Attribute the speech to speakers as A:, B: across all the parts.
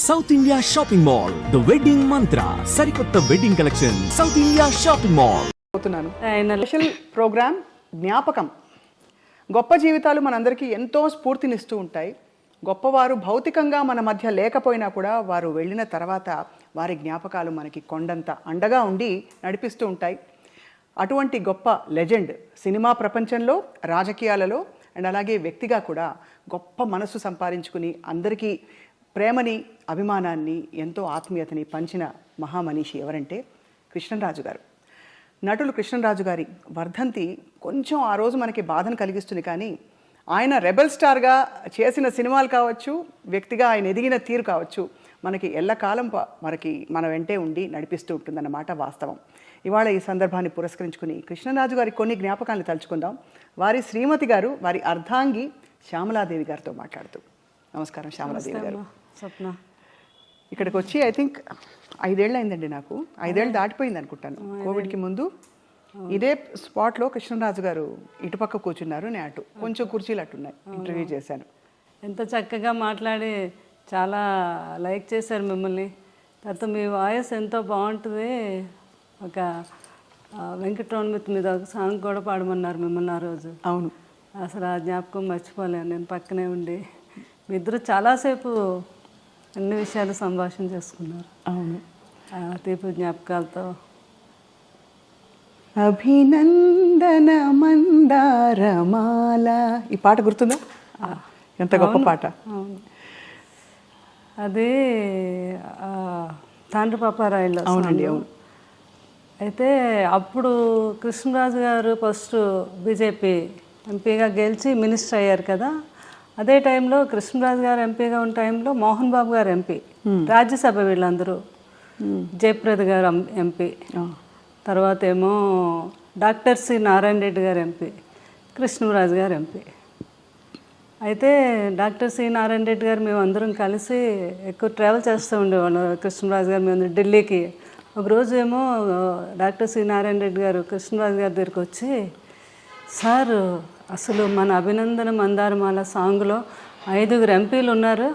A: South India shopping mall, the wedding Mantra, సరికొత్త wedding collection, south India shopping mall.
B: Special program జ్ఞాపకం. గొప్ప జీవితాలు మనందరికీ ఎంతో స్ఫూర్తినిస్తూ ఉంటాయి. గొప్పవారు భౌతికంగా మన మధ్య లేకపోయినా కూడా వారు వెళ్ళిన తర్వాత వారి జ్ఞాపకాలు మనకి కొండంత అండగా ఉండి నడిపిస్తూ ఉంటాయి. అటువంటి గొప్ప లెజెండ్ సినిమా ప్రపంచంలో, రాజకీయాలలో అండ్ అలాగే వ్యక్తిగా కూడా గొప్ప మనసు సంపాదించుకుని అందరికీ ప్రేమని, అభిమానాన్ని, ఎంతో ఆత్మీయతని పంచిన మహామనీషి ఎవరంటే కృష్ణరాజు గారు. నటులు కృష్ణరాజు గారి వర్ధంతి కొంచెం ఆ రోజు మనకి బాధను కలిగిస్తుంది. కానీ ఆయన రెబెల్ స్టార్గా చేసిన సినిమాలు కావచ్చు, వ్యక్తిగా ఆయన ఎదిగిన తీరు కావచ్చు, మనకి ఎల్లకాలం మన వెంటే ఉండి నడిపిస్తూ ఉంటుందన్నమాట వాస్తవం. ఇవాళ ఈ సందర్భాన్ని పురస్కరించుకుని కృష్ణరాజు గారి కొన్ని జ్ఞాపకాలను తలుచుకుందాం. వారి శ్రీమతి గారు, వారి అర్ధాంగి శ్యామలాదేవి గారితో మాట్లాడుతూ. నమస్కారం శ్యామలాదేవి గారు.
C: స్వప్న,
B: ఇక్కడికి వచ్చి ఐ థింక్ 5 ఏళ్ళు అయిందండి. నాకు 5 ఏళ్ళు దాటిపోయింది అనుకుంటాను. కోవిడ్కి ముందు ఇదే స్పాట్లో కృష్ణరాజు గారు ఇటుపక్క కూర్చున్నారు, నేను అటు. కొంచెం కుర్చీలు అట్టున్నాయి. ఇంటర్వ్యూ చేశాను.
C: ఎంత చక్కగా మాట్లాడి చాలా లైక్ చేశారు మిమ్మల్ని. తర్వాత మీ వాయిస్ ఎంతో బాగుంటుంది. ఒక వెంకటరమణ మీద ఒక సాంగ్ కూడా పాడమన్నారు మిమ్మల్ని ఆ రోజు.
B: అవును,
C: అసలు ఆ జ్ఞాపకం మర్చిపోలేను. నేను పక్కనే ఉండి మీ ఇద్దరు చాలాసేపు అన్ని విషయాలు సంభాషణ చేసుకున్నారు.
B: అవును,
C: తీపి జ్ఞాపకాలతో.
B: అభినందన మందారమాల, ఈ పాట గుర్తుందా? ఎంత గొప్ప పాట.
C: అవును, అది తాండ్రి పాపారాయుల్లో.
B: అవునండి, అవును.
C: అయితే అప్పుడు కృష్ణరాజు గారు ఫస్ట్ బీజేపీ ఎంపీగా గెలిచి మినిస్టర్ అయ్యారు కదా. అదే టైంలో కృష్ణరాజు గారు ఎంపీగా ఉన్న టైంలో మోహన్ బాబు గారు ఎంపీ, రాజ్యసభ వీళ్ళందరూ. జయప్రద గారు ఎంపీ, తర్వాత ఏమో డాక్టర్ సి నారాయణ రెడ్డి గారు ఎంపీ, కృష్ణరాజు గారు ఎంపీ. అయితే డాక్టర్ సి నారాయణ రెడ్డి గారు మేము అందరం కలిసి ఎక్కువ ట్రావెల్ చేస్తూ ఉండేవాళ్ళం. కృష్ణరాజు గారు మేము ఢిల్లీకి. ఒకరోజు ఏమో డాక్టర్ సి నారాయణ రెడ్డి గారు కృష్ణరాజు గారి దగ్గరికి వచ్చి, సార్ అసలు మన అభినందన మందారమాల సాంగ్లో 5 ఎంపీలు ఉన్నారు,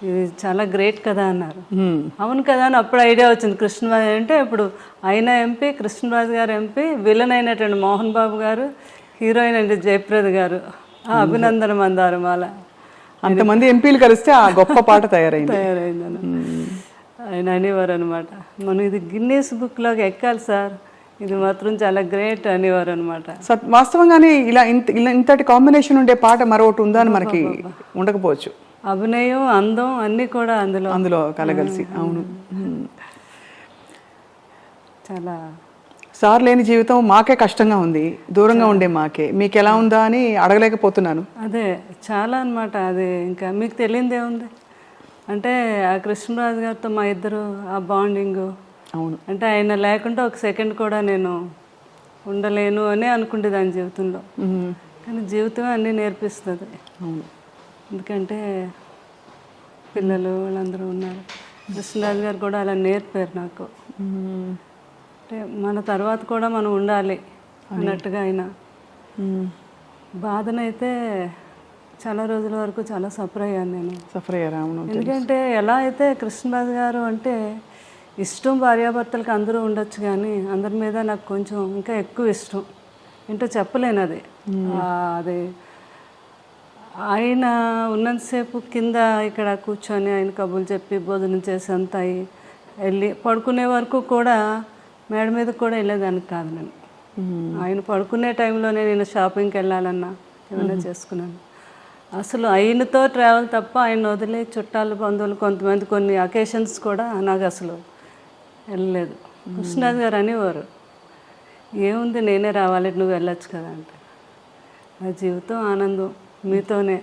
C: ఇది చాలా గ్రేట్ కదా అన్నారు. అవును కదా అని అప్పుడు ఐడియా వచ్చింది. కృష్ణరాజు అంటే ఇప్పుడు ఆయన ఎంపీ, కృష్ణరాజు గారు ఎంపీ, విలన్ అయినటువంటి మోహన్ బాబు గారు, హీరోయిన్ అంటే జయప్రద గారు. అభినందన మందారమాల,
B: అంతమంది ఎంపీలు కలిస్తే ఆ గొప్ప పాట తయారైందని
C: ఆయన అనేవారు అనమాట. మనం ఇది గిన్నీస్ బుక్లోకి ఎక్కాలి సార్, ఇది మాత్రం చాలా గ్రేట్ అనేవారు అనమాట.
B: వాస్తవంగానే ఇంతటి కాంబినేషన్ ఉండే పాట మరొకటి ఉందా అని మనకి ఉండకపోవచ్చు.
C: అభినయం, అందం అన్నీ కూడా అందులో
B: కలగలిసి. అవును,
C: చాలా.
B: సార్ లేని జీవితం మాకే కష్టంగా ఉంది, దూరంగా ఉండే మాకే. మీకు ఎలా ఉందా అని అడగలేకపోతున్నాను.
C: అదే చాలా అనమాట. అది ఇంకా మీకు తెలియదే ఉంది అంటే ఆ కృష్ణరాజు గారితో మా ఇద్దరు ఆ బాండింగ్.
B: అవును,
C: అంటే ఆయన లేకుండా ఒక సెకండ్ కూడా నేను ఉండలేను అని అనుకుంటే దాని జీవితంలో. కానీ జీవితం అన్నీ నేర్పిస్తుంది.
B: అవును,
C: ఎందుకంటే పిల్లలు వాళ్ళందరూ ఉన్నారు. కృష్ణరాజు గారు కూడా అలా నేర్పారు నాకు. అంటే మన తర్వాత కూడా మనం ఉండాలి అన్నట్టుగా ఆయన. బాధనైతే చాలా రోజుల వరకు చాలా సఫర్ అయ్యాను నేను.
B: సఫర్ అయ్యారా?
C: ఎందుకంటే ఎలా అయితే కృష్ణరాజు గారు అంటే ఇష్టం భార్యాభర్తలకు అందరూ ఉండొచ్చు, కానీ అందరి మీద నాకు కొంచెం ఇంకా ఎక్కువ ఇష్టం. ఏంటో చెప్పలేను అది. అది ఆయన ఉన్నంతసేపు కింద ఇక్కడ కూర్చొని ఆయన కబుర్లు చెప్పి భోజనం చేసి అంతా వెళ్ళి పడుకునే వరకు కూడా మేడ మీద కూడా వెళ్ళేదానికి కాదు నేను. ఆయన పడుకునే టైంలోనే నేను షాపింగ్కి వెళ్ళాలన్నా ఏమైనా చేసుకున్నాను. అసలు ఆయనతో ట్రావెల్ తప్ప ఆయన వదిలే చుట్టాలు, బంధువులు, కొంతమంది కొన్ని అకేషన్స్ కూడా నాకు అసలు వెళ్ళలేదు. కృష్ణరాజు గారు అనేవారు, ఏముంది నేనే రావాలి, నువ్వు వెళ్ళొచ్చు కదా అంటే. నా జీవితం ఆనందం మీతోనే.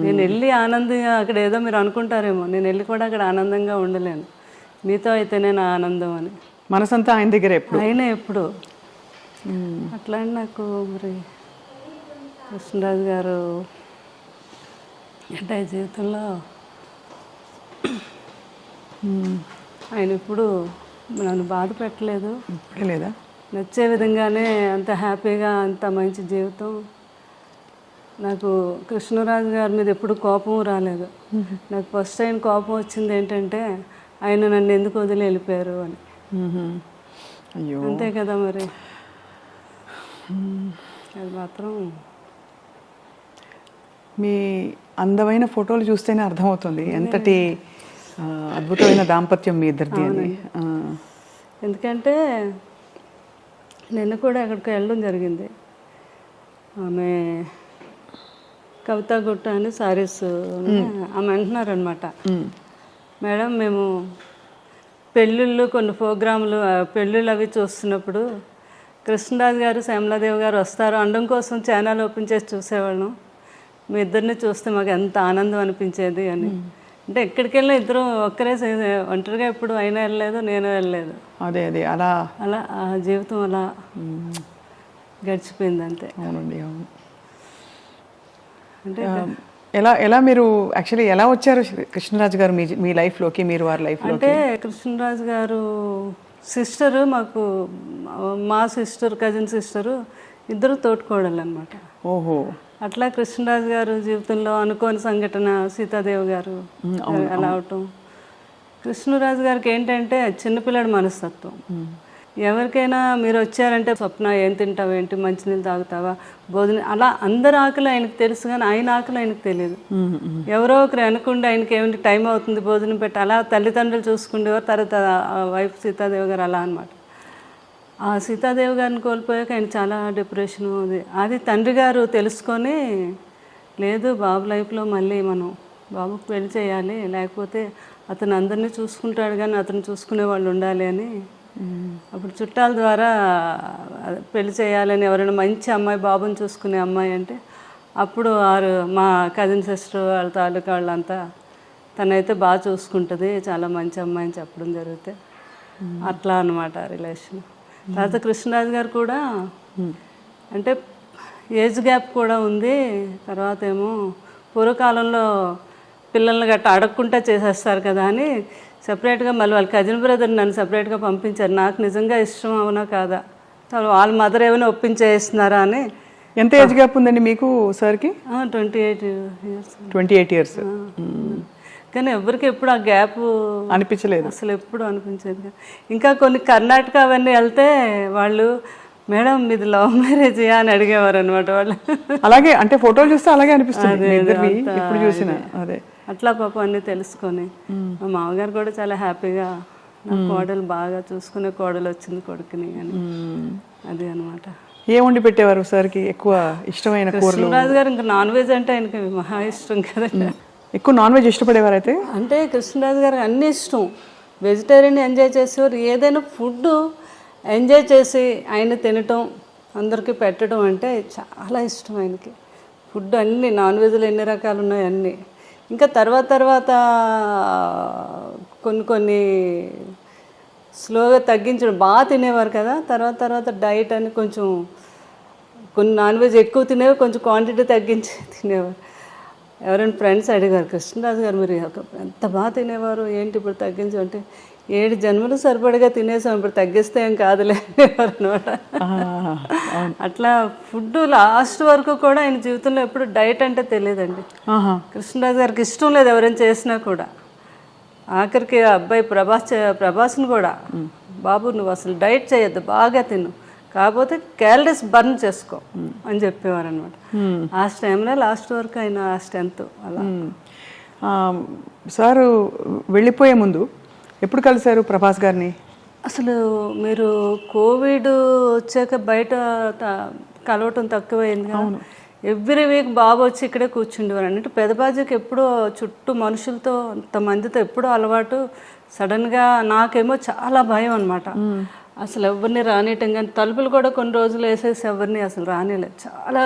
C: నేను వెళ్ళి ఆనందంగా అక్కడ ఏదో మీరు అనుకుంటారేమో, నేను వెళ్ళి కూడా అక్కడ ఆనందంగా ఉండలేను. మీతో అయితేనే నా ఆనందం అని.
B: మనసంతా ఆయన దగ్గర
C: ఆయనే ఎప్పుడు. అట్లా నాకు మరి కృష్ణరాజు గారు అంటే జీవితంలో ఆయన ఇప్పుడు నన్ను బాధ పెట్టలేదు.
B: లేదా
C: నచ్చే విధంగానే అంత హ్యాపీగా, అంత మంచి జీవితం నాకు కృష్ణరాజు గారి మీద ఎప్పుడు కోపం రాలేదు. నాకు ఫస్ట్ టైం కోపం వచ్చింది ఏంటంటే ఆయన నన్ను ఎందుకు వదిలి వెళ్ళిపోయారు అని.
B: అయ్యో,
C: అంతే కదా మరి. అది మాత్రం
B: మీ అందమైన ఫోటోలు చూస్తేనే అర్థమవుతుంది ఎంతటి అద్భుతమైన దాంపత్యం మీ ఇద్దరిది అని.
C: ఎందుకంటే నిన్న కూడా ఎక్కడికి వెళ్ళడం జరిగింది. ఆమె కవితా గుట్ట అని సారీస్ ఆమె అంటున్నారనమాట, మేడం మేము పెళ్ళిళ్ళు కొన్ని ప్రోగ్రాములు పెళ్ళిళ్ళు అవి చూస్తున్నప్పుడు కృష్ణరాజు గారు శ్యామలాదేవి గారు వస్తారు అనడం కోసం ఛానల్ ఓపెన్ చేసి చూసేవాళ్ళం. మీ ఇద్దరిని చూస్తే మాకు ఎంత ఆనందం అనిపించేది అని. అంటే ఎక్కడికి వెళ్ళినా ఇద్దరు ఒక్కరే ఒంటరిగా ఎప్పుడు అయినా వెళ్ళలేదు, నేను వెళ్ళలేదు.
B: అదే అదే అలా
C: అలా ఆ జీవితం అలా గడిచిపోయింది అంతే.
B: అవునండి, అవును.
C: అంటే
B: ఎలా ఎలా మీరు యాక్చువల్లీ ఎలా వచ్చారు కృష్ణరాజు గారు మీ లైఫ్లోకి, మీరు వారి లైఫ్లో?
C: అంటే కృష్ణరాజు గారు సిస్టరు, మాకు మా సిస్టర్ కజిన్ సిస్టరు ఇద్దరు తోటికోడలు అనమాట.
B: ఓహో.
C: అట్లా కృష్ణరాజు గారు జీవితంలో అనుకోని సంఘటన సీతాదేవి గారు అలా అవటం. కృష్ణరాజు గారికి ఏంటంటే చిన్నపిల్లడి మనస్తత్వం. ఎవరికైనా మీరు వచ్చారంటే స్వప్న ఏం తింటావు, ఏంటి మంచినీళ్ళు తాగుతావా, భోజనం, అలా అందరి ఆకలి ఆయనకు తెలుసు కానీ ఆయన ఆకలి ఆయనకు తెలియదు. ఎవరో ఒకరు అనుకుంటే ఆయనకి ఏమిటి టైం అవుతుంది భోజనం పెట్టి అలా తల్లిదండ్రులు చూసుకుండేవారు. తర్వాత వైఫ్ సీతాదేవి గారు అలా అనమాట. ఆ సీతాదేవి గారిని కోల్పోయాక ఆయన చాలా డిప్రెషన్. అది తండ్రి గారు తెలుసుకొని, లేదు బాబు లైఫ్లో మళ్ళీ మనం బాబుకు పెళ్లి చేయాలి, లేకపోతే అతను అందరినీ చూసుకుంటాడు కానీ అతను చూసుకునే వాళ్ళు ఉండాలి అని అప్పుడు చుట్టాల ద్వారా పెళ్లి చేయాలని, ఎవరైనా మంచి అమ్మాయి బాబుని చూసుకునే అమ్మాయి అంటే అప్పుడు మా కజిన్ సిస్టర్ వాళ్ళ తాలూకా వాళ్ళంతా తనైతే బాగా చూసుకుంటుంది, చాలా మంచి అమ్మాయి అని చెప్పడం జరిగితే అట్లా అనమాట రిలేషన్. తర్వాత కృష్ణరాజు గారు కూడా అంటే ఏజ్ గ్యాప్ కూడా ఉంది. తర్వాత ఏమో పూర్వకాలంలో పిల్లల్ని గట్ట అడగకుండా చేసేస్తారు కదా అని సపరేట్గా మళ్ళీ వాళ్ళ కజిన్ బ్రదర్ నన్ను సపరేట్గా పంపించారు. నాకు నిజంగా ఇష్టం అవునా కాదా, వాళ్ళ మదర్ ఏమైనా ఒప్పించేస్తున్నారా అని.
B: ఎంత ఏజ్ గ్యాప్ ఉందండి మీకు సార్కి?
C: 28 years.
B: 28 years.
C: కానీ ఎవరికి ఎప్పుడు ఆ గ్యాప్
B: అనిపించలేదు,
C: అసలు ఎప్పుడు అనిపించేది. ఇంకా కొన్ని కర్ణాటక అవన్నీ వెళ్తే వాళ్ళు మేడం మీది లవ్ మ్యారేజ్ అని అడిగేవారు అనమాట వాళ్ళు.
B: అలాగే అంటే ఫోటోలు చూస్తే అలాగే అనిపిస్తుంది ఇప్పుడు చూసిన. అదే
C: అట్లా పాపం అన్నీ తెలుసుకొని మా మామగారు కూడా చాలా హ్యాపీగా నా కోడలు బాగా చూసుకునే కోడలు వచ్చింది కొడుకుని అని. అది అనమాట.
B: ఏం వండి పెట్టేవారు సార్కి ఎక్కువ ఇష్టమైన కూరలు?
C: కృష్ణరాజు గారు ఇంకా నాన్ వెజ్ అంటే ఆయనకి మహా ఇష్టం కదా.
B: ఎక్కువ నాన్ వెజ్ ఇష్టపడేవారు అయితే?
C: అంటే కృష్ణరాజు గారికి అన్నీ ఇష్టం. వెజిటేరియన్ ఎంజాయ్ చేసేవారు. ఏదైనా ఫుడ్ ఎంజాయ్ చేసి ఆయన తినటం, అందరికీ పెట్టడం అంటే చాలా ఇష్టం ఆయనకి. ఫుడ్ అన్నీ నాన్ వెజ్లో ఎన్ని రకాలు ఉన్నాయి అన్నీ. ఇంకా తర్వాత కొన్ని స్లోగా తగ్గించడం. బాగా తినేవారు కదా, తర్వాత డైట్ అని కొంచెం కొన్ని నాన్ వెజ్ ఎక్కువ తినేవారు, కొంచెం క్వాంటిటీ తగ్గించి తినేవారు. ఎవరైనా ఫ్రెండ్స్ అడిగారు, కృష్ణరాజు గారు మీరు ఎంత బాగా తినేవారు ఏంటి ఇప్పుడు తగ్గించి అంటే, 7 జన్మలు సరిపడగా తినేసాం, ఇప్పుడు తగ్గిస్తే ఏం కాదులే అనేవారు అనమాట. అట్లా ఫుడ్ లాస్ట్ వరకు కూడా ఆయన జీవితంలో ఎప్పుడు డైట్ అంటే తెలియదండి. కృష్ణరాజు గారికి ఇష్టం లేదు ఎవరైనా చేసినా కూడా. ఆఖరికి అబ్బాయి ప్రభాస్ని కూడా, బాబు నువ్వు అసలు డైట్ చేయొద్దు, బాగా తిను, కాకపోతే క్యాలరీస్ బర్న్ చేసుకో అని చెప్పేవారు అనమాట. ఆ టైంలో లాస్ట్ వరకు ఆయన ఆ స్ట్రెంత్ అలా.
B: సారు వెళ్ళిపోయే ముందు ఎప్పుడు కలిశారు ప్రభాస్ గారిని?
C: అసలు మీరు కోవిడ్ వచ్చాక బయట కలవటం తక్కువైంది కదా. ఎవ్రీ వీక్ బాబు వచ్చి ఇక్కడే కూర్చుండేవారు. అంటే పెదబాజీకి ఎప్పుడూ చుట్టూ మనుషులతో అంతమందితో ఎప్పుడూ అలవాటు. సడన్గా నాకేమో చాలా భయం అనమాట. అసలు ఎవరిని రానియటం కానీ, తలుపులు కూడా కొన్ని రోజులు వేసేసి ఎవరిని అసలు రానిలేదు. చాలా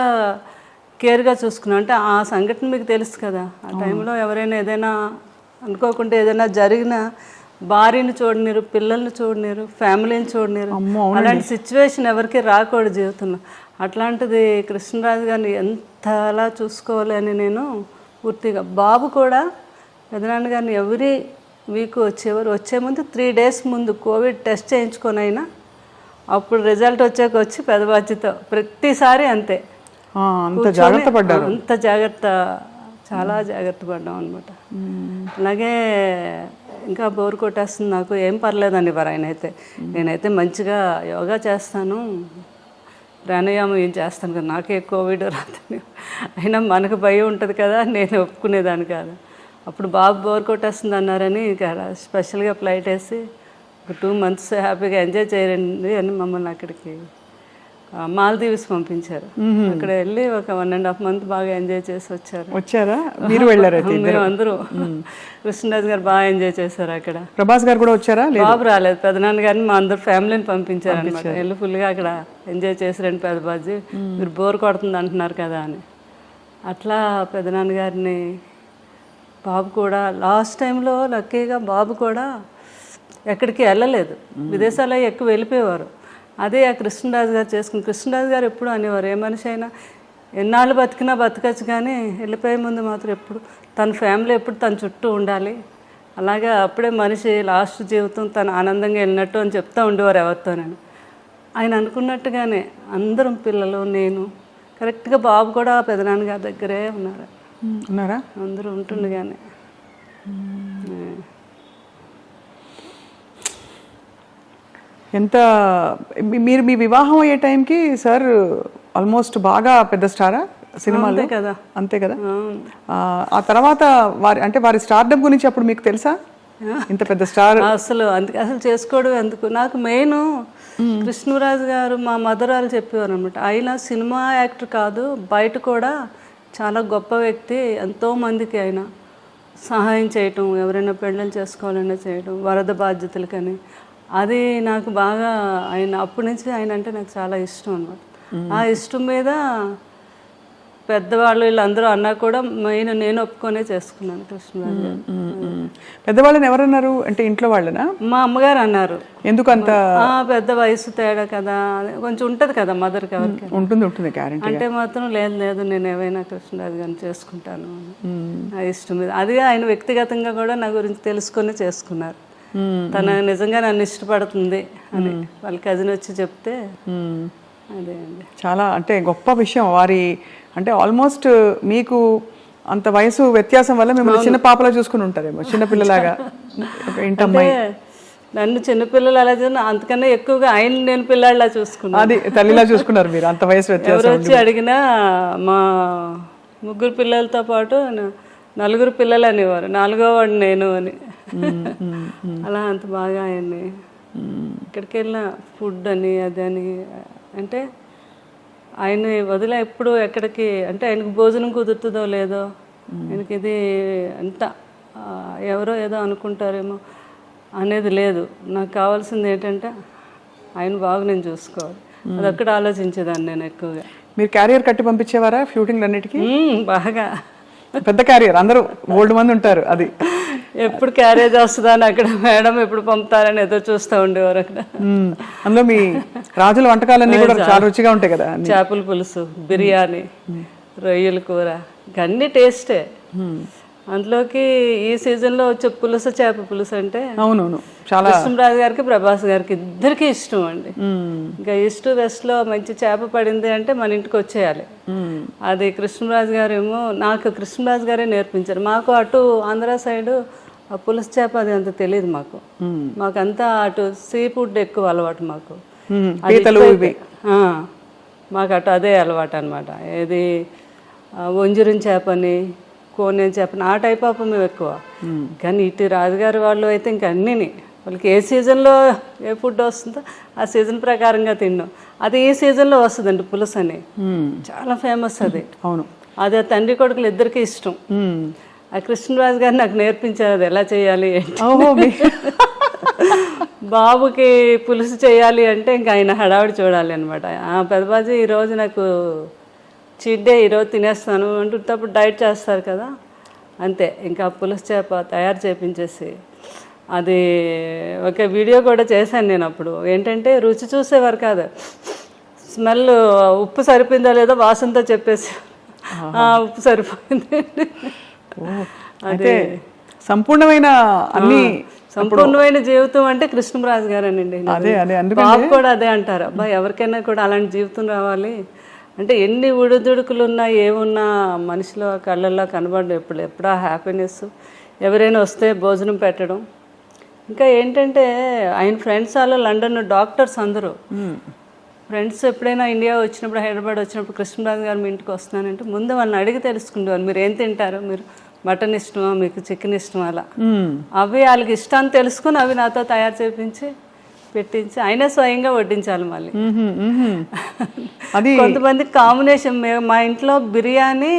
C: కేర్గా చూసుకున్నాం. అంటే ఆ సంఘటన మీకు తెలుసు కదా, ఆ టైంలో ఎవరైనా ఏదైనా అనుకోకుండా ఏదైనా జరిగినా భార్యని చూడనీరు, పిల్లల్ని చూడనీరు, ఫ్యామిలీని చూడనీరు. అలాంటి సిచ్యువేషన్ ఎవరికి రాకూడదు జీవితంలో. అట్లాంటిది కృష్ణరాజు గారిని ఎంతలా చూసుకోవాలి అని నేను పూర్తిగా. బాబు కూడా పెదనాన్న గారిని ఎవరీ వీక్ వచ్చే ముందు 3 days ముందు కోవిడ్ టెస్ట్ చేయించుకొని అయినా అప్పుడు రిజల్ట్ వచ్చాక వచ్చి పెదబాధ్యతో ప్రతిసారి అంతే.
B: అంత జాగ్రత్త పడ్డారు.
C: అంత జాగ్రత్త, చాలా జాగ్రత్త పడ్డాం అనమాట. అలాగే ఇంకా బోర్ కొట్టేస్తుంది నాకు, ఏం పర్లేదండి వారు ఆయన అయితే. నేనైతే మంచిగా యోగా చేస్తాను, ప్రాణాయామం ఏం చేస్తాను కదా, నాకే కోవిడ్ రాదని. అయినా మనకు భయం ఉంటుంది కదా, నేను ఒప్పుకునేదాన్ని కాదు. అప్పుడు బాబు బోర్ కొట్టేస్తుంది అన్నారని ఇక స్పెషల్గా ఫ్లైట్ వేసి ఒక 2 months హ్యాపీగా ఎంజాయ్ చేయండి అని మమ్మల్ని అక్కడికి మాల్దీవ్స్ పంపించారు. అక్కడ వెళ్ళి ఒక 1.5 months బాగా ఎంజాయ్ చేసి
B: వచ్చారా? మీరు వెళ్ళారు?
C: మేము అందరూ. కృష్ణరాజు గారు బాగా ఎంజాయ్ చేశారు అక్కడ.
B: ప్రభాస్ గారు కూడా వచ్చారా?
C: బాబు రాలేదు, పెదనాన్న గారిని మా అందరు ఫ్యామిలీని పంపించారు అనమాట. వెళ్ళి ఫుల్గా అక్కడ ఎంజాయ్ చేసి రండి పెద్దబాజీ, మీరు బోర్ కొడుతుంది అంటున్నారు కదా అని. అట్లా పెదనాన్న గారిని, బాబు కూడా లాస్ట్ టైంలో లక్కీగా బాబు కూడా ఎక్కడికి వెళ్ళలేదు, విదేశాల్లో ఎక్కువ వెళ్ళిపోయేవారు. అదే ఆ కృష్ణరాజు గారు చేసుకుని, కృష్ణరాజు గారు ఎప్పుడు అనేవారు, ఏ మనిషి అయినా ఎన్నాళ్ళు బతికినా బతకచ్చు కానీ వెళ్ళిపోయే ముందు మాత్రం ఎప్పుడు తన ఫ్యామిలీ ఎప్పుడు తన చుట్టూ ఉండాలి, అలాగే అప్పుడే మనిషి లాస్ట్ జీవితం తను ఆనందంగా వెళ్ళినట్టు అని చెప్తూ ఉండేవారు ఎవరితో. నేను ఆయన అనుకున్నట్టుగానే అందరం పిల్లలు, నేను కరెక్ట్గా బాబు కూడా పెదనాన్న గారి దగ్గరే ఉన్నారా? అందరూ ఉంటుండగానే.
B: ఎంత మీరు మీ వివాహం అయ్యే టైంకి సార్ ఆల్మోస్ట్ బాగా పెద్ద స్టారా సినిమాలో
C: కదా?
B: అంతే కదా. ఆ తర్వాత వారి స్టార్డమ్ గురించి అప్పుడు మీకు తెలుసా? ఇంత పెద్ద స్టార్
C: అసలు చేసుకోవడం ఎందుకు, నాకు మెయిన్ కృష్ణరాజు గారు మా మదరాలు చెప్పేవారు అనమాట. ఆయన సినిమా యాక్టర్ కాదు, బయట కూడా చాలా గొప్ప వ్యక్తి. ఎంతోమందికి ఆయన సహాయం చేయటం, ఎవరైనా పెళ్ళిళ్ళు చేసుకోవాలన్నా చేయటం, వరద బాధ్యతలకని. అది నాకు బాగా ఆయన అప్పటి నుంచి ఆయన అంటే నాకు చాలా ఇష్టం అన్నమాట. ఆ ఇష్టం మీద పెద్దవాళ్ళు వీళ్ళందరూ అన్నా కూడా మెయిన్ నేను ఒప్పుకొనే చేసుకున్నాను కృష్ణరాజు గారు.
B: పెద్దవాళ్ళని ఎవరన్నారు అంటే ఇంట్లో వాళ్ళనా?
C: మా అమ్మగారు అన్నారు.
B: ఎందుకంత
C: పెద్ద వయసు తేడా కదా, కొంచెం ఉంటుంది కదా మదర్కి, ఎవరికి
B: ఉంటుంది
C: అంటే మాత్రం లేదు నేను ఏవైనా కృష్ణరాజు గారిని చేసుకుంటాను ఆ ఇష్టం మీద. అది ఆయన వ్యక్తిగతంగా కూడా నా గురించి తెలుసుకొని చేసుకున్నారు. తన నిజంగా నన్ను ఇష్టపడుతుంది అని వాళ్ళ కజిన్ వచ్చి చెప్తే అదే అండి
B: చాలా అంటే గొప్ప విషయం. వారి అంటే ఆల్మోస్ట్ మీకు అంత వయసు వ్యత్యాసం వల్ల మిమ్మల్ని చిన్న పాపలా చూసుకుని ఉంటారేమో, చిన్నపిల్లలాగా. ఇంటమ్మాయి
C: నన్ను చిన్నపిల్లలు అలా చూసిన, అంతకన్నా ఎక్కువగా ఆయన నేను పిల్లాడిలా చూసుకున్నాను.
B: అది తల్లిలా చూసుకున్నారు మీరు, అంత వయసు వ్యత్యాసం.
C: ఎవరు వచ్చి అడిగినా మా 3 పిల్లలతో పాటు 4 పిల్లలు అనేవారు, 4వ వాడు నేను అని. అలా అంత బాగా ఆయన్ని ఎక్కడికి వెళ్ళిన ఫుడ్ అని అదని, అంటే ఆయన వదిలే ఎప్పుడు ఎక్కడికి, అంటే ఆయనకు భోజనం కుదురుతుందో లేదో, ఆయనకి ఇది అంత ఎవరో ఏదో అనుకుంటారేమో అనేది లేదు. నాకు కావాల్సింది ఏంటంటే ఆయన బాగా నేను చూసుకోవాలి, అదొక్కటి ఆలోచించేదాన్ని నేను ఎక్కువగా.
B: మీరు క్యారియర్ కట్టి పంపించేవారా షూటింగ్ అన్నిటికీ?
C: బాగా
B: పెద్ద క్యారియర్, అందరూ ఓల్డ్ మంది ఉంటారు. అది
C: ఎప్పుడు క్యారేజ్ వస్తుందా అని అక్కడ మేడం ఎప్పుడు పంపుతారని ఏదో చూస్తూ ఉండేవారు అక్కడ.
B: అందులో మీ రాజుల వంటకాలన్నీ కూడా చాలా రుచిగా ఉంటాయి కదా,
C: చేపల పులుసు, బిర్యానీ, రొయ్యల కూర, అన్ని టేస్టే. అందులోకి ఈ సీజన్లో వచ్చే పులుసు, చేప పులుసు అంటే
B: అవునవును చాలా
C: కృష్ణరాజు గారికి ప్రభాస్ గారికి ఇద్దరికి ఇష్టం అండి. ఇంకా ఈస్ట్ వెస్ట్లో మంచి చేప పడింది అంటే మన ఇంటికి వచ్చేయాలి. అది కృష్ణరాజు గారు ఏమో, నాకు కృష్ణరాజు గారే నేర్పించారు. మాకు అటు ఆంధ్ర సైడు ఆ పులుసు చేప అది అంత తెలియదు మాకు. మాకంతా అటు సీ ఫుడ్ ఎక్కువ అలవాటు మాకు. మాకు అటు అదే అలవాటు అనమాట. ఏది వంజరం చేపని, కోనేరు చేపని, ఆ టైప్ ఆఫ్ మేము ఎక్కువ. కానీ ఇటు రాజుగారి వాళ్ళు అయితే ఇంకా అన్నీని వాళ్ళకి ఏ సీజన్లో ఏ ఫుడ్ వస్తుందో ఆ సీజన్ ప్రకారంగా తిన్నాం. అది ఈ సీజన్లో వస్తుందండి పులుసు అని, చాలా ఫేమస్ అది.
B: అవును,
C: అది తండ్రి కొడుకులు ఇద్దరికి ఇష్టం. ఆ కృష్ణరాజు గారు నాకు నేర్పించారు అది ఎలా చేయాలి. బాబుకి పులుసు చేయాలి అంటే ఇంకా ఆయన హడావిడి చూడాలి అనమాట. పెద్దబాజీ ఈరోజు నాకు చీట్ డే, ఈరోజు తినేస్తాను అంటున్నప్పుడు డైట్ చేస్తారు కదా, అంతే. ఇంకా పులుసు చేప తయారు చేయించేసి అది ఒక వీడియో కూడా చేశాను నేను. అప్పుడు ఏంటంటే రుచి చూసేవారు కాదు, స్మెల్ ఉప్పు సరిపోయిందో లేదో వాసనతో చెప్పేసి ఉప్పు సరిపోయింది.
B: అదే సంపూర్ణమైన అన్ని
C: సంపూర్ణమైన జీవితం అంటే కృష్ణరాజు గారేనండి. బాబు కూడా అదే అంటారు, అబ్బాయి ఎవరికైనా కూడా అలాంటి జీవితం రావాలి, అంటే ఎన్ని ఉడుదుడుకులు ఉన్నా ఏమున్నా మనిషిలో కళ్ళల్లో కనబడడం ఎప్పుడా హ్యాపీనెస్. ఎవరైనా వస్తే భోజనం పెట్టడం. ఇంకా ఏంటంటే ఆయన ఫ్రెండ్స్ వాళ్ళు లండన్ డాక్టర్స్ అందరూ ఫ్రెండ్స్ ఎప్పుడైనా ఇండియా వచ్చినప్పుడు హైదరాబాద్ వచ్చినప్పుడు కృష్ణరాజు గారు మీ ఇంటికి వస్తున్నానంటే ముందు వాళ్ళని అడిగి తెలుసుకుండేవారు, మీరు ఏం తింటారు, మీరు మటన్ ఇష్టమా, మీకు చికెన్ ఇష్టమా, అలా అవి వాళ్ళకి ఇష్టాన్ని తెలుసుకుని అవి నాతో తయారు చేయించి పెట్టించి ఆయనే స్వయంగా వడ్డించాలి. మళ్ళీ
B: అది
C: కొంతమంది కాంబినేషన్, మా ఇంట్లో బిర్యానీ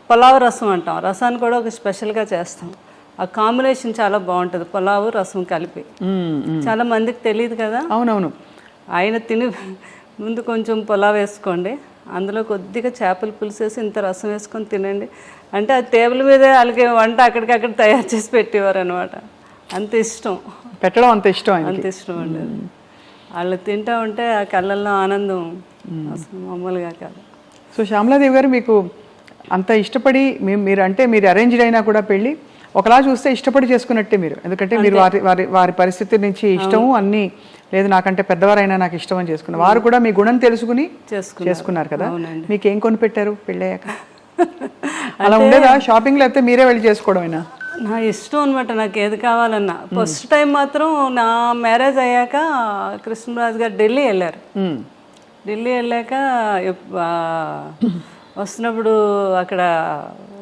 C: పులావ్ రసం అంటాం, రసాన్ని కూడా ఒక స్పెషల్గా చేస్తాం. ఆ కాంబినేషన్ చాలా బాగుంటుంది, పులావు రసం కలిపి. చాలా మందికి తెలియదు కదా.
B: అవునవును.
C: ఆయన తిని ముందు కొంచెం పులావ్ వేసుకోండి, అందులో కొద్దిగా చేపల పులుసు వేసి ఇంత రసం వేసుకొని తినండి అంటే ఆ టేబుల్ మీదే వాళ్ళకి వంట అక్కడికక్కడ తయారు చేసి పెట్టేవారు అనమాట. అంత ఇష్టం,
B: పెట్టడం అంత ఇష్టం,
C: అంత ఇష్టం అండి. వాళ్ళు తింటూ ఉంటే ఆ కళ్ళల్లో ఆనందం అసలు మామూలుగా కాదు.
B: సో శ్యామలాదేవి గారు మీకు అంత ఇష్టపడి మీరు అంటే మీరు అరేంజ్డ్ అయినా కూడా పెళ్ళి ఒకలా చూస్తే ఇష్టపడి చేసుకున్నట్టే మీరు, ఎందుకంటే మీరు వారి పరిస్థితి నుంచి ఇష్టము అన్నీ లేదు, నాకంటే పెద్దవారైనా నాకు ఇష్టం అని చేసుకున్నారు. వారు కూడా మీ గుణం తెలుసుకుని చేసుకున్నారు కదా. మీకు ఏం కొని పెట్టారు పెళ్ళయ్యాక? అలా ఉండేదా షాపింగ్, లేకపోతే మీరే వెళ్ళి చేసుకోవడమేనా?
C: నా ఇష్టం అనమాట, నాకు ఏది కావాలన్నా. ఫస్ట్ టైం మాత్రం నా మ్యారేజ్ అయ్యాక కృష్ణరాజు గారు ఢిల్లీ వెళ్ళారు. ఢిల్లీ వెళ్ళాక వస్తున్నప్పుడు అక్కడ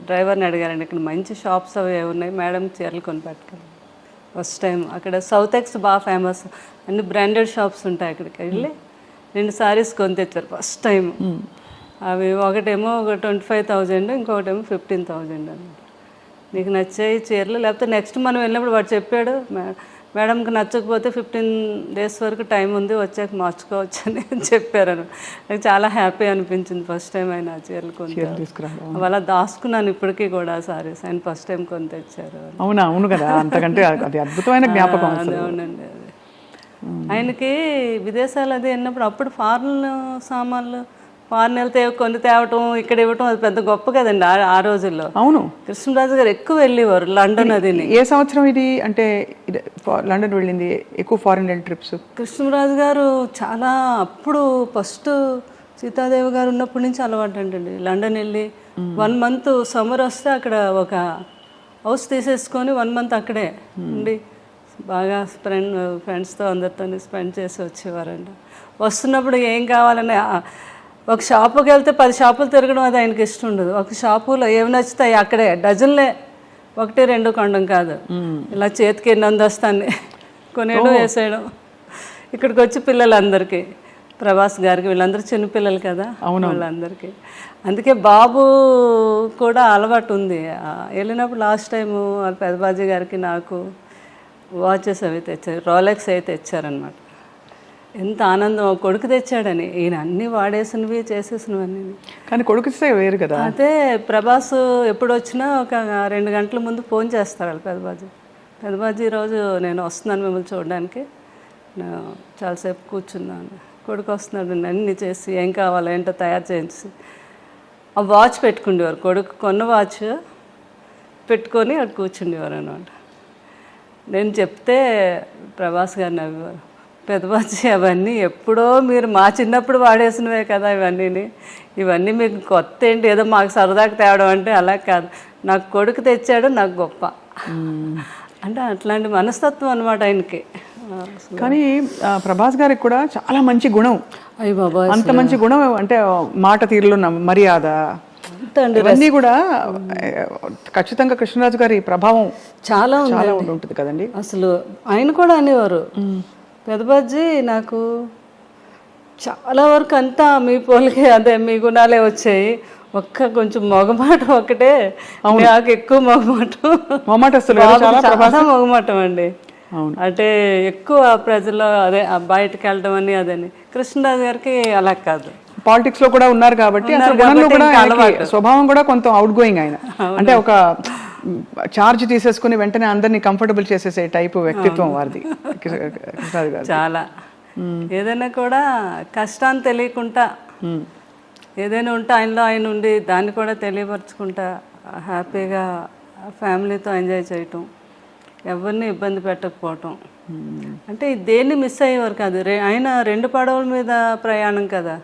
C: డ్రైవర్ని అడిగారండి, ఇక్కడ మంచి షాప్స్ అవి ఉన్నాయి మేడం, చీరలు కొని పెట్టుకోండి. ఫస్ట్ టైం అక్కడ సౌత్ ఎక్స్ బాగా ఫేమస్, అన్ని బ్రాండెడ్ షాప్స్ ఉంటాయి. అక్కడికి వెళ్ళి 2 సారీస్ కొని తెచ్చారు ఫస్ట్ టైం. అవి ఒకటేమో 25,000, ఇంకొకటేమో 15,000 అన్నమాట. నీకు నచ్చాయి చీరలు, లేకపోతే నెక్స్ట్ మనం వెళ్ళినప్పుడు వాడు చెప్పాడు, మేడంకి నచ్చకపోతే 15 days వరకు టైం ఉంది, వచ్చాక మార్చుకోవచ్చు అని చెప్పారు. నాకు చాలా హ్యాపీ అనిపించింది ఫస్ట్ టైం ఆయన చీరలు కొని. అలా దాచుకున్నాను ఇప్పటికీ కూడా సారీస్, ఆయన ఫస్ట్ టైం కొని తెచ్చారు.
B: అవునా? అవును కదా, అంతకంటే అది అద్భుతమైన జ్ఞాపకం.
C: అవునండి. అది ఆయనకి విదేశాలు అది వెళ్ళినప్పుడు అప్పుడు ఫారెన్ సామాన్లు ఫారెన్ వెళ్తే కొన్ని తేవటం ఇక్కడ ఇవ్వటం అది పెద్ద గొప్ప కదండి ఆ రోజుల్లో.
B: అవును,
C: కృష్ణరాజు గారు ఎక్కువ వెళ్ళేవారు లండన్. అది
B: ఏ సంవత్సరం ఇది అంటే లండన్ వెళ్ళింది ఎక్కువ ఫారెన్ ట్రిప్స్?
C: కృష్ణరాజు గారు చాలా అప్పుడు ఫస్ట్ సీతాదేవి గారు ఉన్నప్పటి నుంచి అలవాటు అంటండి. లండన్ వెళ్ళి 1 month సమ్మర్ వస్తే అక్కడ ఒక హౌస్ తీసేసుకొని 1 month అక్కడే ఉండి బాగా ఫ్రెండ్స్తో అందరితో స్పెండ్ చేసి వచ్చేవారంట. వస్తున్నప్పుడు ఏం కావాలని ఒక షాపుకి వెళ్తే 10 షాపులు తిరగడం అది ఆయనకి ఇష్టం ఉండదు. ఒక షాపులో ఏమి నచ్చుతాయి అక్కడే డజన్లే, 1-2 కొనడం కాదు, ఇలా చేతికి ఎన్ని అందస్తాన్ని కొనేయడం వేసేయడం. ఇక్కడికి వచ్చి పిల్లలందరికీ, ప్రభాస్ గారికి వీళ్ళందరూ చిన్నపిల్లలు కదా వాళ్ళందరికీ. అందుకే బాబు కూడా అలవాటు ఉంది. వెళ్ళినప్పుడు లాస్ట్ టైము పెదబాజీ గారికి నాకు వాచెస్ అవి తెచ్చారు, రోలెక్స్ అయితే తెచ్చారనమాట. ఎంత ఆనందం, కొడుకు తెచ్చాడని. ఈయన అన్నీ వాడేసినవి చేసేసినవన్నీ.
B: కానీ కొడుకు వేరు కదా.
C: అయితే ప్రభాస్ ఎప్పుడు వచ్చినా ఒక 2 గంటల ముందు ఫోన్ చేస్తాడు పెదబాజీ రోజు నేను వస్తున్నాను మిమ్మల్ని చూడడానికి, చాలాసేపు కూర్చున్నాను, కొడుకు వస్తున్నాడు అన్నీ చేసి ఏం కావాలో ఏంటో తయారు చేయించి ఆ వాచ్ పెట్టుకుండేవారు. కొడుకు కొన్న వాచ్ పెట్టుకొని అక్కడ కూర్చుండేవారు అనమాట. నేను చెప్తే ప్రభాస్ గారు నవ్వేవారు, పెదబాజీ అవన్నీ ఎప్పుడో మీరు మా చిన్నప్పుడు వాడేసినవే కదా ఇవన్నీ మీకు కొత్త ఏంటి, ఏదో మాకు సరదాకి తేవడం అంటే అలా కాదు, నాకు కొడుకు తెచ్చాడు నాకు గొప్ప అంటే అట్లాంటి మనస్తత్వం అనమాట ఆయనకి.
B: కానీ ప్రభాస్ గారికి కూడా చాలా మంచి గుణం.
C: అయ్య బాబా,
B: అంత మంచి గుణం అంటే మాట తీరులో మర్యాద ఇవన్నీ కూడా ఖచ్చితంగా కృష్ణరాజు గారి ప్రభావం చాలా ఉంటుంది కదండి.
C: అసలు ఆయన కూడా అనేవారు, పెదబాజీ నాకు చాలా వరకు అంతా మీ పోలికే, అదే మీ గుణాలే వచ్చాయి, కొంచెం మొగమాటం ఒకటే నాకు ఎక్కువ మొగమాటం అండి. అంటే ఎక్కువ ప్రజల్లో అదే బయటకు వెళ్ళడం అని అదని. కృష్ణరాజు గారికి అలా కాదు,
B: పాలిటిక్స్ లో కూడా ఉన్నారు కాబట్టి స్వభావం కూడా కొంత అవుట్ గోయింగ్ ఆయన. అంటే ఒక చార్జ్ తీసేసుకుని వెంటనే అందరినీ కంఫర్టబుల్ చేసేసే టైపు వ్యక్తిత్వం వారిది.
C: చాలా ఏదైనా కూడా కష్టాన్ని తెలియకుండా ఏదైనా ఉంటే ఆయనలో ఆయన ఉండి దాన్ని కూడా తెలియపరచుకుంటా హ్యాపీగా ఫ్యామిలీతో ఎంజాయ్ చేయటం. ఎవరిని ఇబ్బంది పెట్టకపోవటం. అంటే దేన్ని మిస్ అయ్యేవారు కాదు. ఆయన 2 పడవల మీద ప్రయాణం కదా,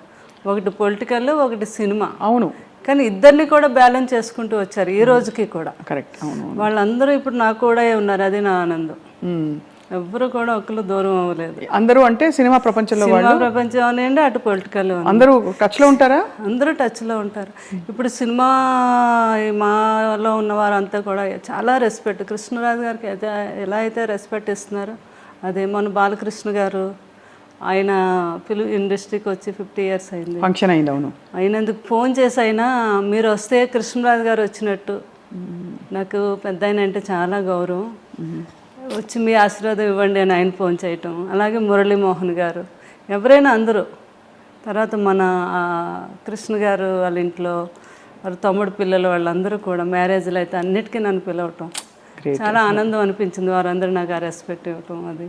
C: ఒకటి పొలిటికల్, ఒకటి సినిమా.
B: అవును,
C: కానీ ఇద్దరిని కూడా బ్యాలెన్స్ చేసుకుంటూ వచ్చారు ఈ రోజుకి కూడా.
B: కరెక్ట్. అవును,
C: వాళ్ళందరూ ఇప్పుడు నాకు కూడా ఉన్నారు, అది నా ఆనందం. ఎవ్వరు కూడా ఒకరు దూరం అవ్వలేదు.
B: అందరూ అంటే సినిమా ప్రపంచంలో
C: సినిమా ప్రపంచం అనండి, అటు పొలిటికల్
B: అందరూ టచ్లో ఉంటారా?
C: అందరూ టచ్లో ఉంటారు. ఇప్పుడు సినిమా మాలో ఉన్న వారంతా కూడా చాలా రెస్పెక్ట్, కృష్ణరాజు గారికి అయితే ఎలా అయితే రెస్పెక్ట్ ఇస్తున్నారో అదే. మన బాలకృష్ణ గారు, ఆయన ఫిల్మ్ ఇండస్ట్రీకి వచ్చి 50 years అయింది,
B: ఫంక్షన్ అయింది. అవును,
C: అయినందుకు ఫోన్ చేసి అయినా మీరు వస్తే కృష్ణరాజు గారు వచ్చినట్టు. నాకు పెద్ద ఆయన అంటే చాలా గౌరవం, వచ్చి మీ ఆశీర్వాదం ఇవ్వండి అని ఆయన ఫోన్ చేయటం. అలాగే మురళీమోహన్ గారు, ఎవరైనా అందరూ. తర్వాత మన కృష్ణ గారు వాళ్ళ ఇంట్లో వారి తమ్ముడు పిల్లలు వాళ్ళందరూ కూడా మ్యారేజ్లు అయితే అన్నిటికీ నన్ను పిలవటం చాలా ఆనందం అనిపించింది. వారందరూ నాకు ఆ రెస్పెక్ట్ ఇవ్వటం అది.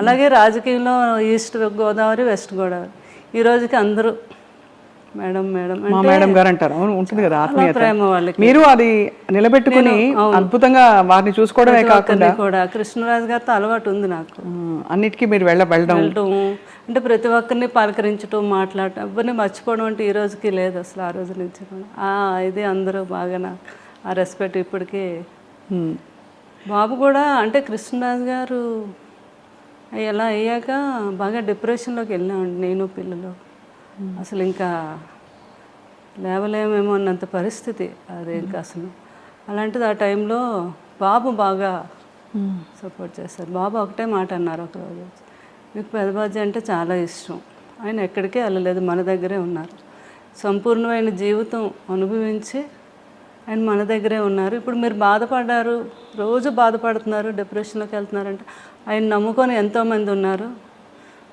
C: అలాగే రాజకీయంలో ఈస్ట్ గోదావరి, వెస్ట్ గోదావరి, ఈ రోజుకి అందరూ మేడం మేడం
B: మా మేడం గారు అంటారు. అవును, ఉంటుంది కదా ఆత్మీయత.
C: ప్రేమ వాళ్ళకి.
B: మీరు అది నిలబెట్టుకుని అద్భుతంగా వారిని చూసుకోవడమే కాకుండా
C: కూడా కృష్ణరాజు గారితో అలవాటు ఉంది నాకు.
B: అన్నిటికీ మీరు వెళ్ళడం
C: అంటే ప్రతి ఒక్కరిని పలకరించడం, మాట్లాడటం, ఎవరిని మర్చిపోవడం అంటే ఈ రోజుకి లేదు అసలు. ఆ రోజు నుంచి కూడా ఇది అందరూ బాగా నాకు ఆ రెస్పెక్ట్ ఇప్పటికీ. బాబు కూడా అంటే కృష్ణరాజు గారు ఎలా అయ్యాక బాగా డిప్రెషన్లోకి వెళ్ళామండి నేను పిల్లలు. అసలు ఇంకా లేవలేమేమో అన్నంత పరిస్థితి అది. ఇంకా అసలు అలాంటిది ఆ టైంలో బాబు బాగా సపోర్ట్ చేస్తారు. బాబు ఒకటే మాట అన్నారు ఒకరోజు, మీకు పెదబాజీ అంటే చాలా ఇష్టం, ఆయన ఎక్కడికే వెళ్ళలేదు, మన దగ్గరే ఉన్నారు, సంపూర్ణమైన జీవితం అనుభవించి ఆయన మన దగ్గరే ఉన్నారు. ఇప్పుడు మీరు బాధపడ్డారు, రోజు బాధపడుతున్నారు, డిప్రెషన్లోకి వెళ్తున్నారంటే ఆయన నమ్ముకొని ఎంతోమంది ఉన్నారు,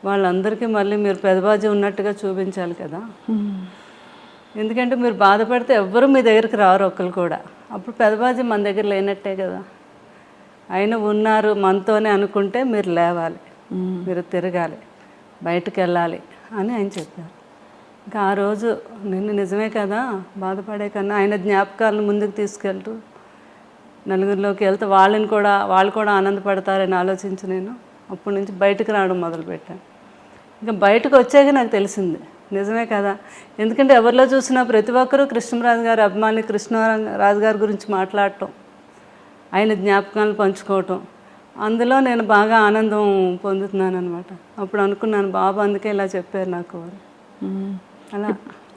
C: వాళ్ళందరికీ మళ్ళీ మీరు పెదబాజీ ఉన్నట్టుగా చూపించాలి కదా. ఎందుకంటే మీరు బాధపడితే ఎవ్వరూ మీ దగ్గరికి రారు ఒక్కరు కూడా. అప్పుడు పెదబాజీ మన దగ్గర లేనట్టే కదా. ఆయన ఉన్నారు మనతోనే అనుకుంటే మీరు లేవాలి, మీరు తిరగాలి, బయటకు వెళ్ళాలి అని ఆయన చెప్పారు. ఇంకా ఆ రోజు నిన్ను నిజమే కదా, బాధపడే కన్నా ఆయన జ్ఞాపకాలను ముందుకు తీసుకెళ్తూ నలుగురిలోకి వెళ్తే వాళ్ళు కూడా ఆనందపడతారని ఆలోచించి నేను అప్పటి నుంచి బయటకు రావడం మొదలుపెట్టాను. ఇంకా బయటకు వచ్చాక నాకు తెలిసింది నిజమే కదా. ఎందుకంటే ఎవరిలో చూసినా ప్రతి ఒక్కరూ కృష్ణరాజు గారి అభిమాని, కృష్ణరాజు గారి గురించి మాట్లాడటం, ఆయన జ్ఞాపకాలను పంచుకోవటం, అందులో నేను బాగా ఆనందం పొందుతున్నాను అనమాట. అప్పుడు అనుకున్నాను బాబు అందుకే ఇలా చెప్పారు నాకు. అలా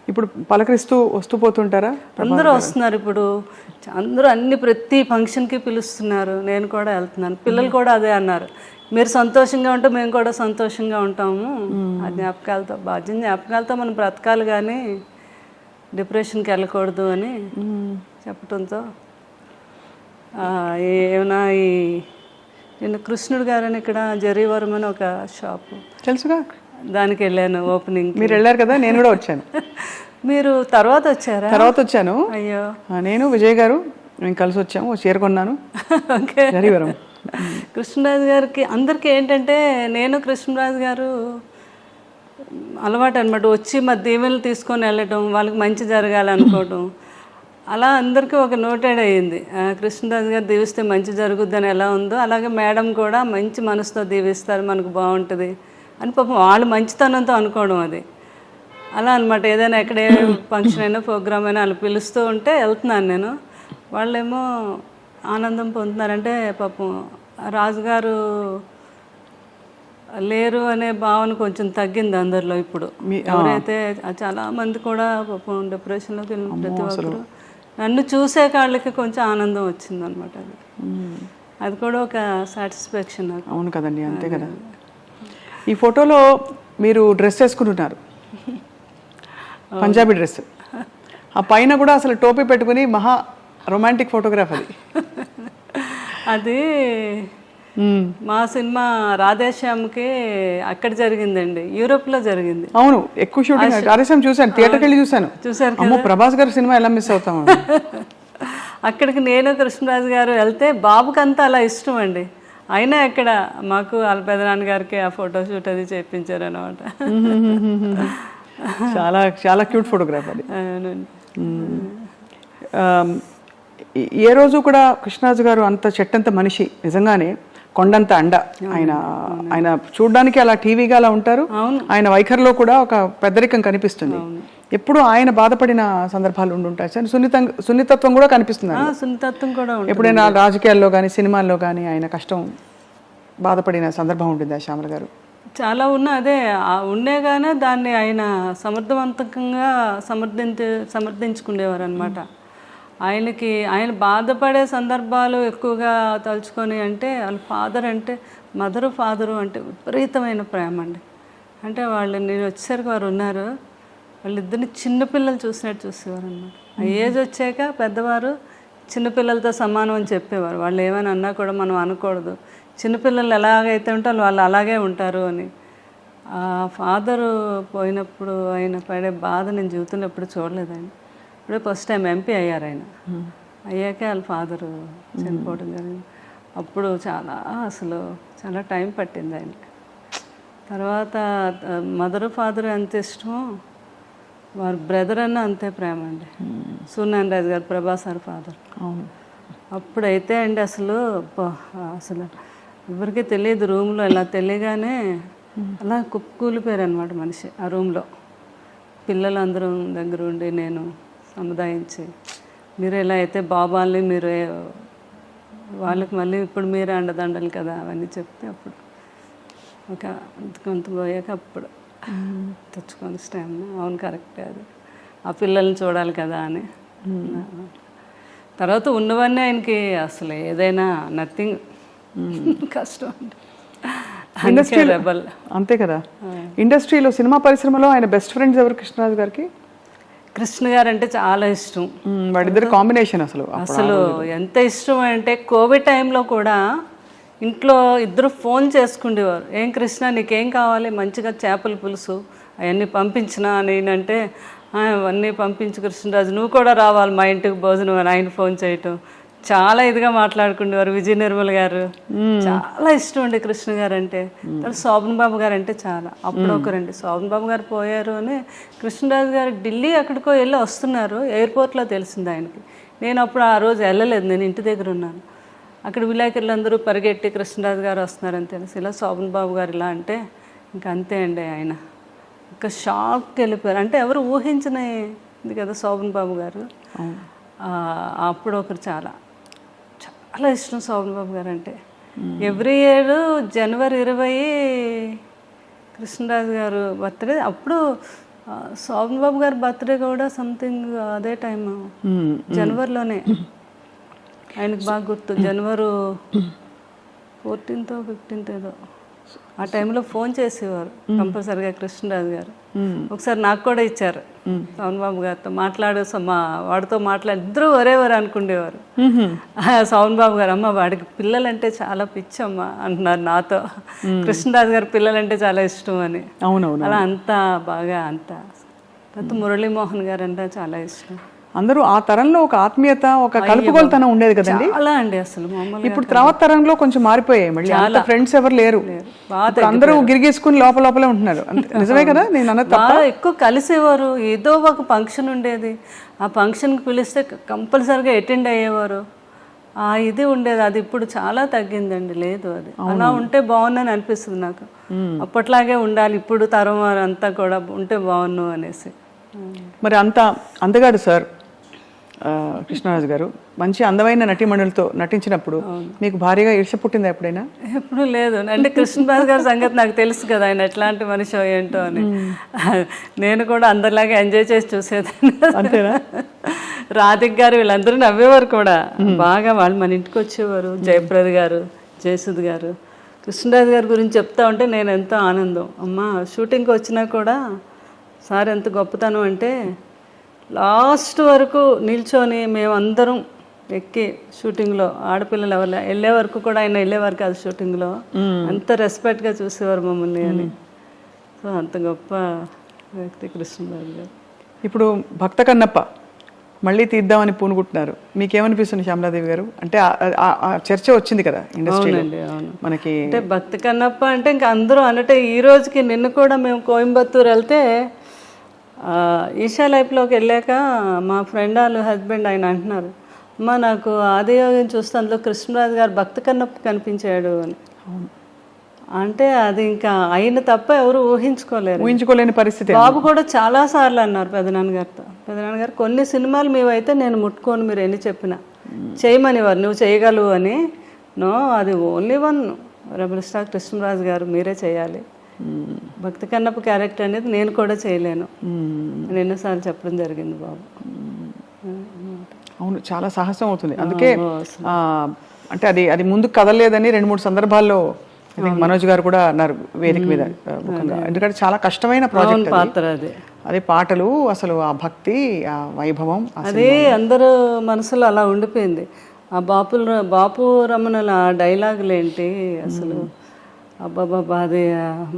B: ఇప్పుడు పలకరిస్తూ వస్తూ పోతుంటారా?
C: అందరూ వస్తున్నారు ఇప్పుడు, అందరూ ప్రతి ఫంక్షన్కి పిలుస్తున్నారు, నేను కూడా వెళ్తున్నాను. పిల్లలు కూడా అదే అన్నారు, మీరు సంతోషంగా ఉంటే మేము కూడా సంతోషంగా ఉంటాము. ఆ జ్ఞాపకాలతో, జ్ఞాపకాలతో మనం బ్రతకాలి కానీ డిప్రెషన్కి వెళ్ళకూడదు అని చెప్పడంతో ఏమైనా నేను కృష్ణుడు గారని ఇక్కడ జరీవరం అని ఒక షాపు
B: తెలుసుగా,
C: దానికి వెళ్ళాను ఓపెనింగ్.
B: మీరు వెళ్ళారు కదా, నేను కూడా వచ్చాను.
C: మీరు తర్వాత వచ్చారా?
B: తర్వాత వచ్చాను.
C: అయ్యో, నేను
B: విజయ్ గారు మేము కలిసి వచ్చాము, చీర కొన్నాను.
C: ఓకే,
B: జరీవరం.
C: కృష్ణరాజు గారికి అందరికీ ఏంటంటే నేను కృష్ణరాజు గారు అలవాటు అనమాట, వచ్చి మా దీవెనలు తీసుకొని వెళ్ళటం, వాళ్ళకి మంచి జరగాలనుకోవటం, అలా అందరికీ ఒక నోటెడ్ అయ్యింది. కృష్ణరాజు గారు దీవిస్తే మంచి జరుగుద్దని ఎలా ఉందో అలాగే మేడం కూడా మంచి మనసుతో దీవిస్తారు, మనకు బాగుంటుంది అని పాపం వాళ్ళు మంచితనంతో అనుకోవడం అది. అలా అనమాట. ఏదైనా ఎక్కడ ఏ ఫంక్షన్ అయినా ప్రోగ్రామ్ అయినా వాళ్ళు పిలుస్తూ ఉంటే వెళ్తున్నాను నేను, వాళ్ళేమో ఆనందం పొందుతున్నారంటే పాపం రాజుగారు లేరు అనే భావన కొంచెం తగ్గింది అందరిలో. ఇప్పుడు ఎవరైతే చాలా మంది కూడా పాపం డిప్రెషన్లోకి వెళ్ళిన ప్రతి ఒక్కరు నన్ను చూసే వాళ్ళకి కొంచెం ఆనందం వచ్చింది అనమాట. అది కూడా ఒక సాటిస్ఫాక్షన్ నాకు.
B: అవును కదండి, అంతే కదా. ఈ ఫోటోలో మీరు డ్రెస్ వేసుకుంటున్నారు, పంజాబీ డ్రెస్, ఆ పైన కూడా అసలు టోపీ పెట్టుకుని మహా రొమాంటిక్ ఫోటోగ్రాఫ్ అది.
C: అది మా సినిమా రాధేశ్యామ్కి అక్కడ జరిగిందండి, యూరోప్లో జరిగింది.
B: అవును, ఎక్కువ షూటింగ్ రాధేశ్యామ్ చూశాను, థియేటర్కి వెళ్ళి చూశాను.
C: చూసారు
B: ప్రభాస్ గారి సినిమా ఎలా మిస్ అవుతాము.
C: అక్కడికి నేను కృష్ణరాజు గారు వెళ్తే బాబుకంతా అలా ఇష్టం అండి. అయినా ఇక్కడ మాకు వాళ్ళ పెదనాన్న గారికి ఆ ఫోటోషూట్ అది చేయించారు అనమాట.
B: చాలా చాలా క్యూట్ ఫోటోగ్రాఫ్ అది. ఏ రోజు కూడా కృష్ణరాజు గారు అంత చెట్టంత మనిషి, నిజంగానే కొండంత అండ. ఆయన చూడడానికి అలా టీవీగా అలా ఉంటారు, ఆయన వైఖరిలో కూడా ఒక పెద్దరికం కనిపిస్తుంది. ఎప్పుడు ఆయన బాధపడిన సందర్భాలు ఉండుంటాయి సార్. సున్నితత్వం కూడా కనిపిస్తుంది.
C: సున్నితత్వం కూడా
B: ఎప్పుడైనా రాజకీయాల్లో కానీ సినిమాల్లో కానీ ఆయన కష్టం బాధపడిన సందర్భం ఉంటుందా శ్యామల గారు?
C: చాలా అదే ఉండేగానే దాన్ని ఆయన సమర్థవంతంగా సమర్థించుకునేవారు అనమాట. ఆయన బాధపడే సందర్భాలు ఎక్కువగా తలుచుకొని, అంటే వాళ్ళ ఫాదర్ అంటే ఫాదరు అంటే విపరీతమైన ప్రేమ అండి. అంటే నేను వచ్చేసరికి వారు ఉన్నారు, వాళ్ళిద్దరిని చిన్నపిల్లలు చూసినట్టు చూసేవారు అనమాట. ఆ ఏజ్ వచ్చాక పెద్దవారు చిన్నపిల్లలతో సమానం అని చెప్పేవారు. వాళ్ళు ఏమైనా అన్నా కూడా మనం అనకూడదు, చిన్నపిల్లలు ఎలాగైతే ఉంటారో వాళ్ళు అలాగే ఉంటారు అని. ఆ ఫాదరు పోయినప్పుడు ఆయన పడే బాధ నేను జీవితంలో ఎప్పుడు చూడలేదు. ఆయన ఇప్పుడే ఫస్ట్ టైం ఎంపీ అయ్యారు. ఆయన అయ్యాకే వాళ్ళ ఫాదరు చనిపోవడం జరిగింది. అప్పుడు చాలా టైం పట్టింది ఆయన. తర్వాత ఫాదరు ఎంత ఇష్టమో వారి బ్రదర్ అన్న అంతే ప్రేమ అండి. సూర్యనారాయణ రాజు గారు, ప్రభాస్ గారు ఫాదర్. అప్పుడైతే అండి అసలు ఎవరికి తెలియదు, రూమ్లో ఇలా తెలియగానే అలా కుప్పకూలిపోయారు అనమాట మనిషి ఆ రూమ్లో. పిల్లలందరూ దగ్గర ఉండి నేను సముదాయించి, మీరు ఎలా అయితే బాబాల్ని మీరే వాళ్ళకి మళ్ళీ ఇప్పుడు మీరే అండదండలు కదా అవన్నీ చెప్తే అప్పుడు ఒక కొంత పోయాక అప్పుడు తెచ్చుకొని స్టామ్ అవును కరెక్టే, అది ఆ పిల్లల్ని చూడాలి కదా అని. తర్వాత ఉన్నవన్నీ ఆయనకి అసలు ఏదైనా నథింగ్, కష్టం
B: ఇండస్ట్రీ రెబల్ అంతే కదా. ఇండస్ట్రీలో సినిమా పరిశ్రమలో ఆయన బెస్ట్ ఫ్రెండ్స్ ఎవరు కృష్ణరాజు గారికి?
C: కృష్ణ గారు అంటే చాలా ఇష్టం.
B: వాడిద్దరు కాంబినేషన్ అసలు
C: ఎంత ఇష్టం అంటే కోవిడ్ టైంలో కూడా ఇంట్లో ఇద్దరు ఫోన్ చేసుకుండేవారు. ఏం కృష్ణ నీకేం కావాలి, మంచిగా చేపల పులుసు అవన్నీ పంపించినా నేనంటే అవన్నీ పంపించు కృష్ణరాజు, నువ్వు కూడా రావాలి మా ఇంటికి భోజనం అని ఆయన ఫోన్ చేయటం. చాలా ఇదిగా మాట్లాడుకునేవారు. విజయ నిర్మల్ గారు చాలా ఇష్టం అండి కృష్ణ గారు అంటే. శోభన్ బాబు గారు అంటే చాలా. అప్పుడు ఒకరండి శోభన్ బాబు గారు పోయారు అని కృష్ణరాజు గారు ఢిల్లీ ఎక్కడికో వెళ్ళి వస్తున్నారు, ఎయిర్పోర్ట్లో తెలిసింది ఆయనకి. నేను అప్పుడు ఆ రోజు వెళ్ళలేదు, నేను ఇంటి దగ్గర ఉన్నాను. అక్కడ విలేకరులందరూ పరిగెట్టి కృష్ణరాజు గారు వస్తున్నారని తెలిసి ఇలా శోభన్ బాబు గారు ఇలా అంటే ఇంకా అంతే అండి, ఆయన ఇంకా షాక్కి వెళ్ళిపోయారు. అంటే ఎవరు ఊహించినది కదా శోభన్ బాబు గారు. అప్పుడు ఒకరు చాలా ఇష్టం శోభన్ బాబు గారు అంటే. ఎవ్రీ ఇయర్ జనవరి 20 కృష్ణరాజు గారు బర్త్డే. అప్పుడు శోభన్ బాబు గారి బర్త్డే కూడా సంథింగ్ అదే టైం జనవరిలోనే. ఆయనకు బాగా గుర్తు, జనవరి 14th 15th ఏదో ఆ టైంలో ఫోన్ చేసేవారు కంపల్సరిగా కృష్ణరాజు గారు. ఒకసారి నాకు కూడా ఇచ్చారు శోభన్ బాబు గారితో వాడితో ఇద్దరు ఒరేవారు అనుకునేవారు. శోభన్ బాబు గారు అమ్మ వాడికి పిల్లలంటే చాలా పిచ్చమ్మ అంటున్నారు నాతో. కృష్ణరాజు గారు పిల్లలంటే చాలా ఇష్టం అని. అలా అంతా బాగా తర్వాత మురళీమోహన్ గారు అంటే చాలా ఇష్టం.
B: అందరూ ఆ తరంలో ఒక ఆత్మీయత, ఒక కలుపుగోలుతనం ఉండేది కదండి.
C: అలా అండి అసలు
B: ఇప్పుడు తర్వాత తరంలో కొంచెం మారిపోయాయి. మళ్ళీ అంత ఫ్రెండ్స్ ఎవరు లేరు, అందరూ గిరిగేసుకుని లోపలే ఉంటున్నారు. నిజమే కదా నేను అన్నది?
C: బాగా ఎక్కువ కలిసేవారు. ఏదో ఒక ఫంక్షన్ ఉండేది, ఆ ఫంక్షన్కి పిలిస్తే కంపల్సరిగా అటెండ్ అయ్యేవారు. ఇది ఉండేది. అది ఇప్పుడు చాలా తగ్గిందండి. లేదు, అది అలా ఉంటే బాగుందని అనిపిస్తుంది నాకు. అప్పట్లాగే ఉండాలి ఇప్పుడు తరం వారు అంతా కూడా ఉంటే బాగున్నావు అనేసి.
B: మరి అందగాడు సార్ కృష్ణరాజు గారు. మంచి అందమైన నటీమణులతో నటించినప్పుడు మీకు భారీగా ఈర్ష్య పుట్టిందా ఎప్పుడైనా?
C: ఎప్పుడు లేదు. అంటే కృష్ణరాజు గారి సంగతి నాకు తెలుసు కదా, ఆయన ఎట్లాంటి మనిషి ఏంటో అని. నేను కూడా అందరిలాగా ఎంజాయ్ చేసి చూసేదాన్ని. అంతేనా? రాధిక్ గారు వీళ్ళందరూ నవ్వేవారు కూడా బాగా. వాళ్ళు మన ఇంటికి వచ్చేవారు. జయప్రద గారు, జయసుద్ గారు. కృష్ణరాజు గారి గురించి చెప్తా ఉంటే నేను ఎంతో ఆనందం. అమ్మ షూటింగ్కి వచ్చినా కూడా సార్ ఎంత గొప్పతనం అంటే లాస్ట్ వరకు నిల్చొని మేమందరం ఎక్కి షూటింగ్లో ఆడపిల్లలు ఎవరు వెళ్ళే వరకు కూడా ఆయన వెళ్ళేవారు కాదు షూటింగ్లో. అంత రెస్పెక్ట్గా చూసేవారు మమ్మల్ని అని. సో అంత గొప్ప వ్యక్తి కృష్ణరాజు గారు.
B: ఇప్పుడు భక్త కన్నప్ప మళ్ళీ తీద్దామని పూనుకుంటున్నారు. మీకేమనిపిస్తుంది శ్యామలాదేవి గారు? అంటే చర్చ వచ్చింది కదా ఇండస్ట్రీలో మనకి.
C: అంటే భక్త కన్నప్ప అంటే ఇంకా అందరూ అంటే ఈ రోజుకి నిన్న కూడా మేము కోయంబత్తూరు వెళ్తే ఈషా లైఫ్లోకి వెళ్ళాక మా ఫ్రెండ్ వాళ్ళ హస్బెండ్ ఆయన అంటున్నారు, అమ్మ నాకు ఆదియోగం చూస్తే అందులో కృష్ణరాజు గారు భక్త కన్నప్ప కనిపించాడు అని. అంటే అది ఇంకా అయిన తప్ప ఎవరు
B: ఊహించుకోలేని పరిస్థితి.
C: బాబు కూడా చాలా సార్లు అన్నారు పెదనాన్నగారితో, పెదనాన్నగారు కొన్ని సినిమాలు మేమైతే నేను ముట్టుకోను, మీరు ఎన్ని చెప్పినా చేయమనివారు, నువ్వు చేయగలవు అని. నో, అది only one rebel star Krishnaraju గారు, మీరే చేయాలి. భక్తి కన్నప్ప క్యారెక్టర్ అనేది నేను కూడా చేయలేను నేను ఎన్నోసార్లు చెప్పడం జరిగింది బాబు.
B: అవును, చాలా సాహసం అవుతుంది. అందుకే అంటే అది ముందుకు కదలలేదని 2-3 సందర్భాల్లో మనోజ్ గారు కూడా అన్నారు వేదిక మీద ముఖంగా. ఎందుకంటే చాలా కష్టమైన ప్రాజెక్ట్
C: పాత్ర అది.
B: అదే పాటలు, అసలు ఆ భక్తి, ఆ వైభవం,
C: అదే అందరూ మనసులో అలా ఉండిపోయింది. ఆ బాపు రమణల డైలాగులు ఏంటి అసలు, అబ్బాబాబా, అది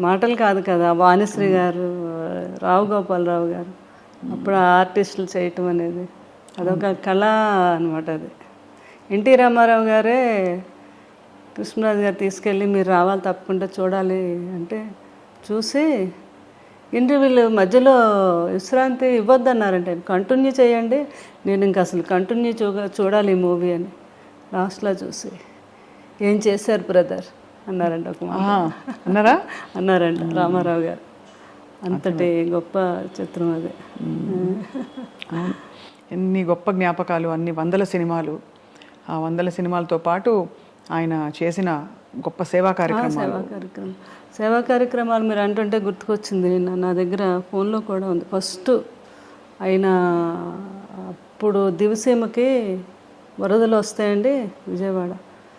C: మాటలు కాదు కదా. వాణిశ్రీ గారు, రావు గోపాలరావు గారు అప్పుడు ఆర్టిస్టులు చేయటం అనేది అదొక కళ అనమాట. అది ఎన్టీ రామారావు గారే కృష్ణరాజు గారు తీసుకెళ్ళి మీరు రావాలి తప్పకుండా చూడాలి అంటే చూసి ఇంటర్వ్యూలు మధ్యలో విశ్రాంతి ఇవ్వద్దన్నారంటే, కంటిన్యూ చేయండి, నేను ఇంక అసలు కంటిన్యూ చూడాలి ఈ మూవీ అని. లాస్ట్లో చూసి ఏం చేశారు బ్రదర్ అన్నారంట ఒక మాట.
B: అన్నారా?
C: అన్నారంట రామారావు గారు. అంతటి గొప్ప చిత్రం అది.
B: ఎన్ని గొప్ప జ్ఞాపకాలు, అన్ని 100 సినిమాలు. ఆ 100 సినిమాలతో పాటు ఆయన చేసిన గొప్ప సేవా
C: కార్యక్రమాలు మీరు అంటుంటే గుర్తుకొచ్చింది. నా దగ్గర ఫోన్లో కూడా ఉంది. ఫస్ట్ ఆయన అప్పుడు దివిసీమకి వరదలు వస్తాయండి విజయవాడ,